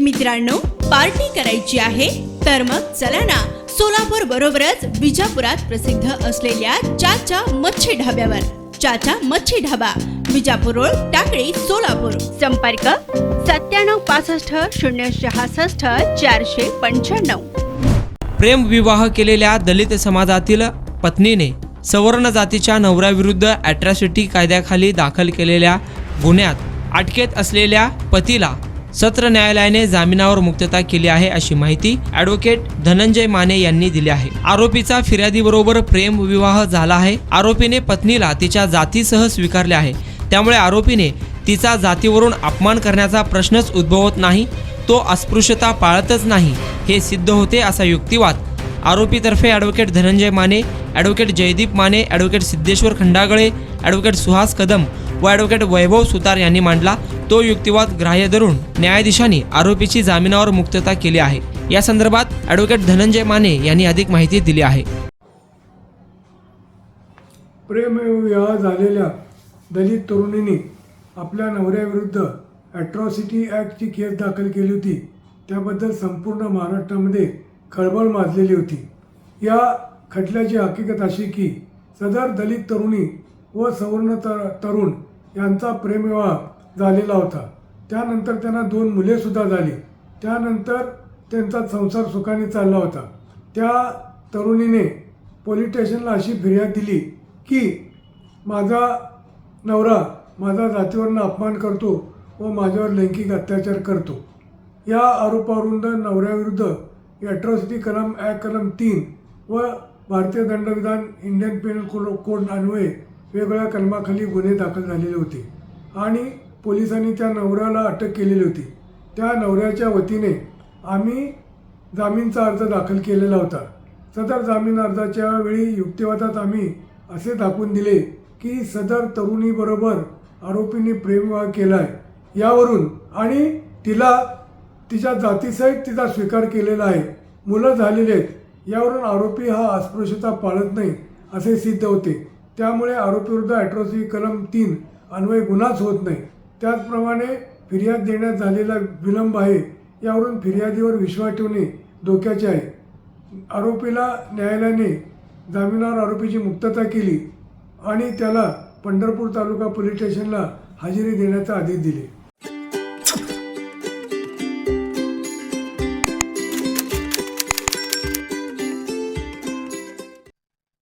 मित्रांनो, पार्टी करायची आहे तर मग चला ना, सोलापूर बरोबरच विजापुरात प्रसिद्ध असलेल्या चाचा मच्छी ढाब्यावर. चाचा मच्छी ढाबा, विजापूर रोड, टाकळी, सोलापूर. संपर्क 9765 प्रेम विवाह केलेल्या दलित समाजातील पत्नीने सवर्ण जातीच्या नवऱ्याविरुद्ध ॲट्रॉसिटी कायद्याखाली दाखल केलेल्या गुन्ह्यात अटकेत असलेल्या पतीला सत्र न्यायालयाने जामिनावर मुक्तता केली आहे, अशी माहिती ॲडव्होकेट धनंजय माने यांनी दिली आहे. आरोपीचा फिर्यादीबरोबर प्रेम विवाह झाला आहे. आरोपीने पत्नीला तिच्या जातीसह स्वीकारले आहे. त्यामुळे आरोपीने तिचा जातीवरून अपमान करण्याचा प्रश्नच उद्भवत नाही. तो अस्पृश्यता पाळतच नाही हे सिद्ध होते, असा युक्तिवाद आरोपीतर्फे advocate Dhananjay Mane, advocate Jaydeep Mane, advocate Siddheshwar Khandagale, advocate Suhas Kadam व ॲडव्होकेट वैभव सुतार यांनी मांडला. तो युक्तिवाद ग्राह्य धरून न्यायाधीशांनी आरोपीची जामिनावर मुक्तता केली आहे. या संदर्भात ॲडव्होकेट धनंजय माने यांनी अधिक माहिती दिली आहे. प्रेमविवाह झालेल्या दलित तरुणीने आपल्या नवऱ्याविरुद्ध ॲट्रॉसिटी ॲक्टची केस दाखल केली होती. त्याबद्दल संपूर्ण महाराष्ट्रामध्ये खळबळ माजलेली होती. या खटल्याची हकीकत अशी की सदर दलित तरुणी व सवर्ण तरुण यांचा प्रेमविवाह झालेला होता. त्यानंतर त्यांना 2 मुलेसुद्धा झाली. त्यानंतर त्यांचा संसार सुखाने चालला होता. त्या तरुणीने पोलीस स्टेशनला अशी फिर्याद दिली की माझा नवरा माझा जातीवरून अपमान करतो व माझ्यावर लैंगिक अत्याचार करतो. या आरोपावरून नवऱ्याविरुद्ध ॲट्रॉसिटी कलम ॲक्ट कलम 3 व भारतीय दंडविधान इंडियन पेनल कोड अन्वये वेगवेगळ्या कलमाखाली गुन्हे दाखल झालेले होते आणि पोलिसांनी त्या नवऱ्याला अटक केलेली होती. त्या नवऱ्याच्या वतीने आम्ही जामीनचा अर्ज दाखल केलेला होता. सदर जामीन अर्जाच्या वेळी युक्तिवादात आम्ही असे दाखवून दिले की सदर तरुणीबरोबर आरोपींनी प्रेमविवाह केला आहे यावरून आणि तिला तिच्या जातीसहित तिचा स्वीकार केलेला आहे, मुलं झालेली आहेत, यावरून आरोपी हा अस्पृश्यता पाळत नाही असे सिद्ध होते. त्यामुळे आरोपीविरुद्ध ॲट्रॉसिटी कलम 3 अन्वये गुन्हाच होत नाही. त्याचप्रमाणे फिर्याद देण्यात झालेला विलंब आहे, यावरून फिर्यादीवर विश्वास ठेवणे धोक्याचे आहे. आरोपीला न्यायालयाने जामिनावर आरोपीची मुक्तता केली आणि त्याला पंढरपूर तालुका पोलीस स्टेशनला हजेरी देण्याचा आदेश दिले.